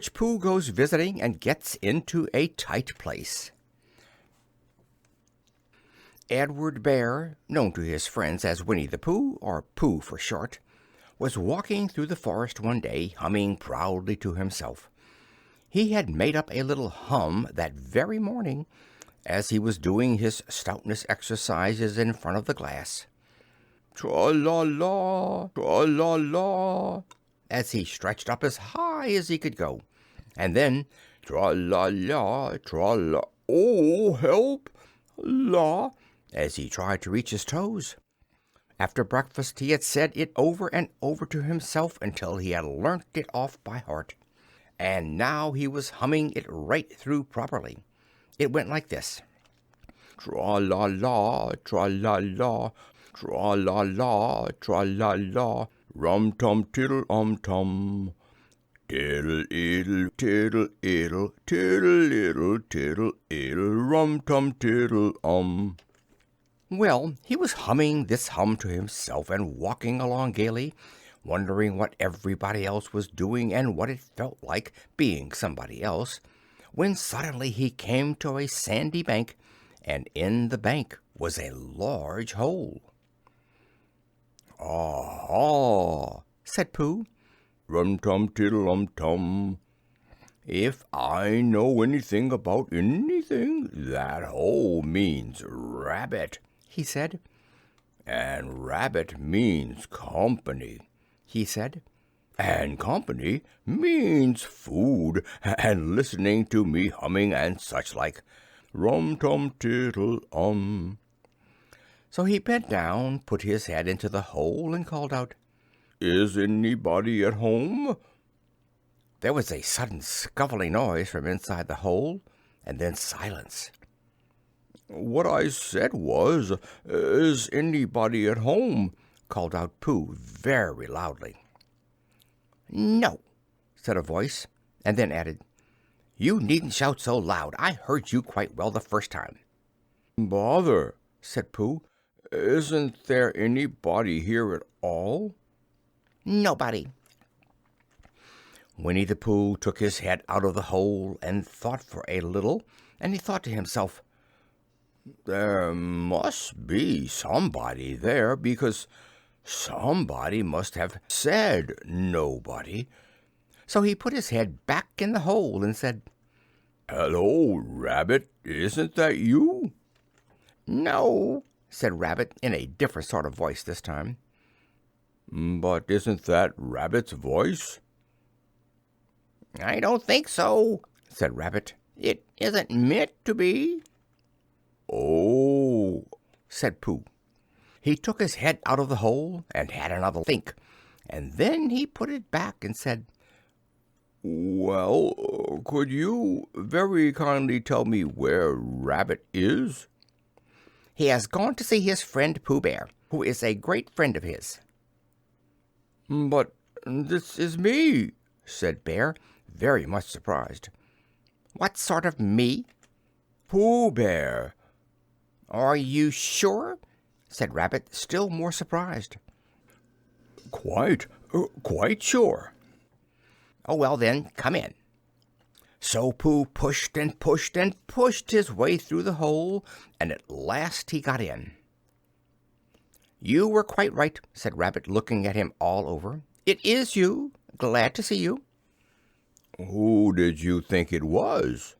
which Pooh goes visiting and gets into a tight place. Edward Bear, known to his friends as Winnie the Pooh, or Pooh for short, was walking through the forest one day, humming proudly to himself. He had made up a little hum that very morning, as he was doing his stoutness exercises in front of the glass. Tra-la-la, tra-la-la, as he stretched up as high as he could go. And then, tra-la-la, tra-la, oh, help, la, as he tried to reach his toes. After breakfast he had said it over and over to himself until he had learnt it off by heart. And now he was humming it right through properly. It went like this. Tra-la-la, tra-la-la, tra-la-la, tra-la-la, rum-tum-tiddle-um-tum. Tiddle-iddle, tiddle-iddle, tiddle-iddle, tiddle-iddle, rum-tum-tiddle-um. Well, he was humming this hum to himself and walking along gaily, wondering what everybody else was doing and what it felt like being somebody else, when suddenly he came to a sandy bank, and in the bank was a large hole. "Ah-ha!" said Pooh. "Rum-tum-tiddle-um-tum. If I know anything about anything, that hole means rabbit," he said. "And rabbit means company," he said. "And company means food, and listening to me humming and such like. Rum-tum-tiddle-um." So he bent down, put his head into the hole, and called out, "Is anybody at home?" There was a sudden scuffling noise from inside the hole, and then silence. "What I said was, is anybody at home?" called out Pooh very loudly. "No," said a voice, and then added, "You needn't shout so loud. I heard you quite well the first time." "Bother," said Pooh. "Isn't there anybody here at all?" "Nobody." Winnie the Pooh took his head out of the hole and thought for a little, and he thought to himself, "There must be somebody there, because somebody must have said nobody." So he put his head back in the hole and said, "Hello, Rabbit, isn't that you?" "No," said Rabbit, in a different sort of voice this time. "But isn't that Rabbit's voice?" "I don't think so," said Rabbit. "It isn't meant to be." "Oh," said Pooh. He took his head out of the hole and had another think, and then he put it back and said, "Well, could you very kindly tell me where Rabbit is?" "He has gone to see his friend Pooh Bear, who is a great friend of his." "But this is me," said Bear, very much surprised. "What sort of me?" "Pooh Bear." "Are you sure?" said Rabbit, still more surprised. Quite sure." "Oh, well, then, come in." So Pooh pushed and pushed and pushed his way through the hole, and at last he got in. "You were quite right," said Rabbit, looking at him all over. "It is you. Glad to see you." "Who did you think it was?"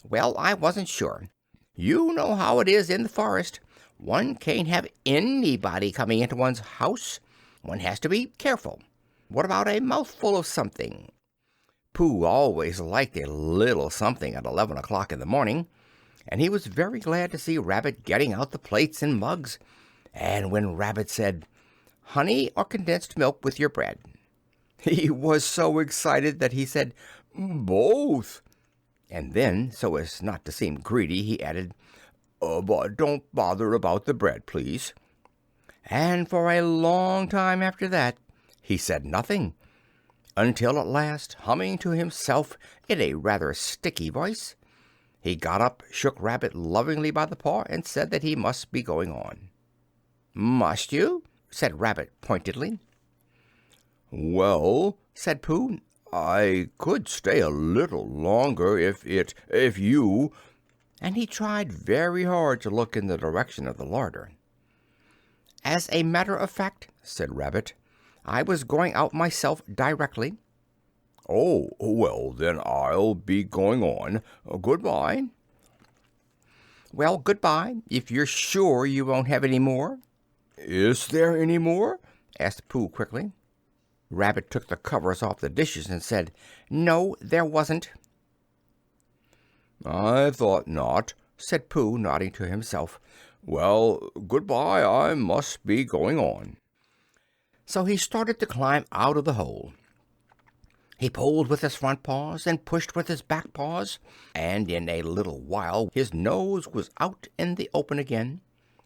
"Well, I wasn't sure. You know how it is in the forest. One can't have anybody coming into one's house. One has to be careful. What about a mouthful of something?" Pooh always liked a little something at 11 o'clock in the morning, and he was very glad to see Rabbit getting out the plates and mugs. And when Rabbit said, "Honey or condensed milk with your bread?" he was so excited that he said, "Both." And then, so as not to seem greedy, he added, "But don't bother about the bread, please." And for a long time after that he said nothing, until at last, humming to himself in a rather sticky voice, he got up, shook Rabbit lovingly by the paw, and said that he must be going on. "Must you?" said Rabbit pointedly. "Well," said Pooh, I could stay a little longer if you. And he tried very hard to look in the direction of the larder. As a matter of fact, said Rabbit, I was going out myself directly. Oh, well, then I'll be going on. Goodbye. Well, goodbye, if you're sure you won't have any more. Is there any more? Asked Pooh quickly. Rabbit took the covers off the dishes and said, No, there wasn't. I thought not, said Pooh, nodding to himself. Well, goodbye, I must be going on. So he started to climb out of the hole. He pulled with his front paws and pushed with his back paws, and in a little while his nose was out in the open again,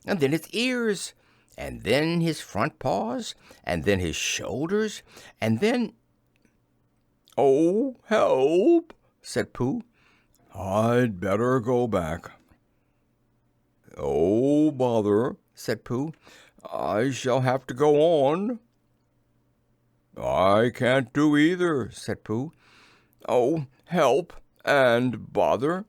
and then his ears, and then his front paws, and then his shoulders, and then— "Oh, help!" said Pooh. "I'd better go back." "Oh, bother," said Pooh. "I shall have to go on." "I can't do either," said Pooh. "Oh, help and bother."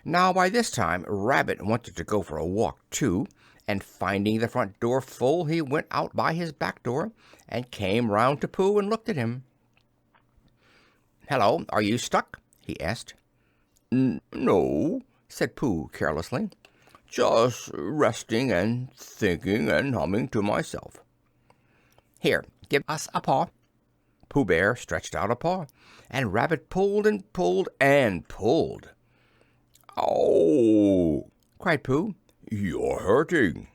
Now by this time Rabbit wanted to go for a walk too, and finding the front door full he went out by his back door and came round to Pooh and looked at him. "Hello, are you stuck?" he asked. "No," said Pooh carelessly. "Just resting and thinking and humming to myself." "Here, give us a paw." Pooh Bear stretched out a paw, and Rabbit pulled and pulled and pulled. "Oh!" cried Pooh. "You're hurting."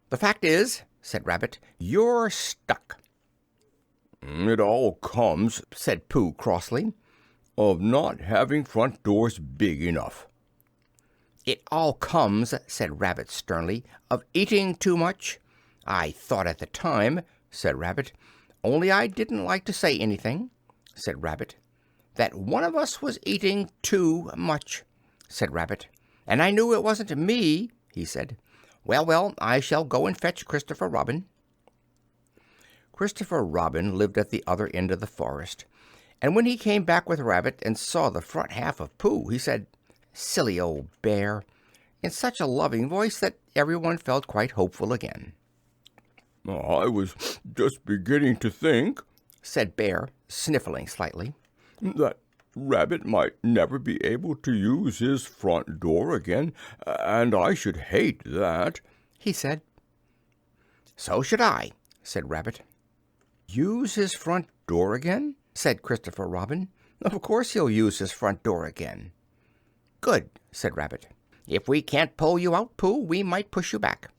"The fact is," said Rabbit, "you're stuck." "It all comes," said Pooh crossly, "of not having front doors big enough." "It all comes," said Rabbit sternly, "of eating too much. I thought at the time," said Rabbit, "only I didn't like to say anything," said Rabbit. "That one of us was eating too much," said Rabbit. "And I knew it wasn't me," he said. Well, I shall go and fetch Christopher Robin." Christopher Robin lived at the other end of the forest, and when he came back with Rabbit and saw the front half of Pooh, he said, "Silly old bear," in such a loving voice that everyone felt quite hopeful again. "I was just beginning to think," said Bear, sniffling slightly, "that Rabbit might never be able to use his front door again, and I should hate that," he said. "So should I," said Rabbit. "Use his front door again?" said Christopher Robin. "Of course he'll use his front door again." "Good," said Rabbit. "If we can't pull you out, Pooh, we might push you back."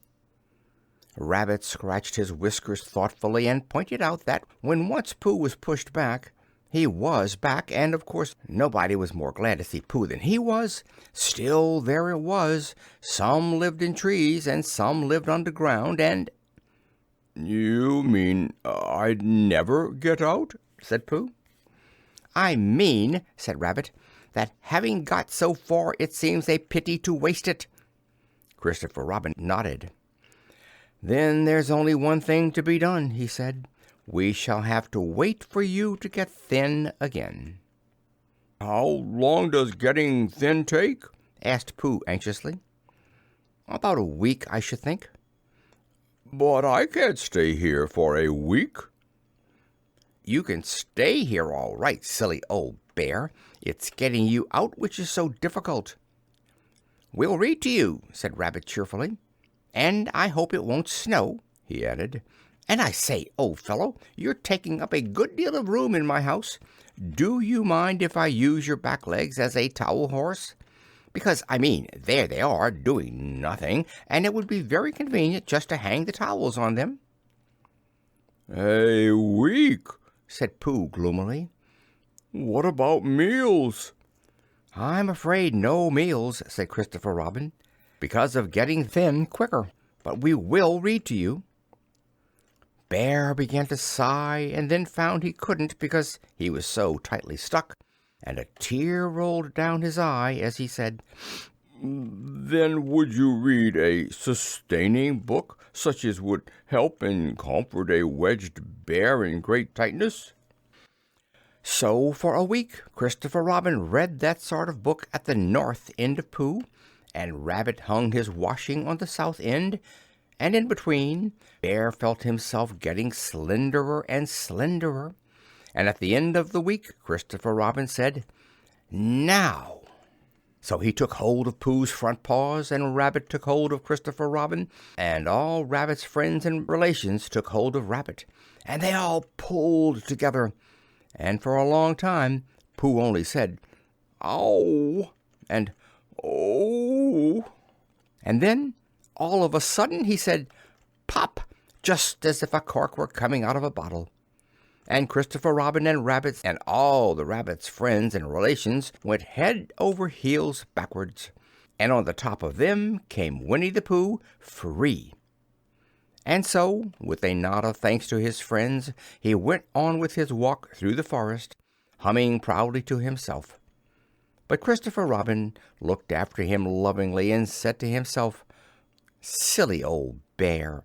Rabbit scratched his whiskers thoughtfully and pointed out that when once Pooh was pushed back, he was back, and of course nobody was more glad to see Pooh than he was. Still, there it was. Some lived in trees and some lived underground, and— "You mean I'd never get out?" said Pooh. "I mean," said Rabbit, "that having got so far, it seems a pity to waste it." Christopher Robin nodded. "Then there's only one thing to be done," he said. "We shall have to wait for you to get thin again." "How long does getting thin take?" asked Pooh anxiously. "About a week, I should think." "But I can't stay here for a week." "You can stay here all right, silly old bear. It's getting you out which is so difficult." "We'll read to you," said Rabbit cheerfully. "And I hope it won't snow," he added. "And I say, old fellow, you're taking up a good deal of room in my house. Do you mind if I use your back legs as a towel horse? Because, I mean, there they are, doing nothing, and it would be very convenient just to hang the towels on them." "A week," said Pooh gloomily. "What about meals?" "I'm afraid no meals," said Christopher Robin, "because of getting thin quicker. But we will read to you." Bear began to sigh, and then found he couldn't because he was so tightly stuck, and a tear rolled down his eye as he said, "Then would you read a sustaining book, such as would help and comfort a wedged bear in great tightness?" So for a week Christopher Robin read that sort of book at the north end of Pooh, and Rabbit hung his washing on the south end, and in between Bear felt himself getting slenderer and slenderer, and at the end of the week Christopher Robin said, "Now." So he took hold of Pooh's front paws, and Rabbit took hold of Christopher Robin, and all Rabbit's friends and relations took hold of Rabbit, and they all pulled together, and for a long time Pooh only said, "Ow!" and "Oh!" And then, all of a sudden, he said, "Pop!" just as if a cork were coming out of a bottle. And Christopher Robin and Rabbit and all the Rabbit's friends and relations went head over heels backwards, and on the top of them came Winnie the Pooh, free. And so, with a nod of thanks to his friends, he went on with his walk through the forest, humming proudly to himself. But Christopher Robin looked after him lovingly and said to himself, "Silly old bear!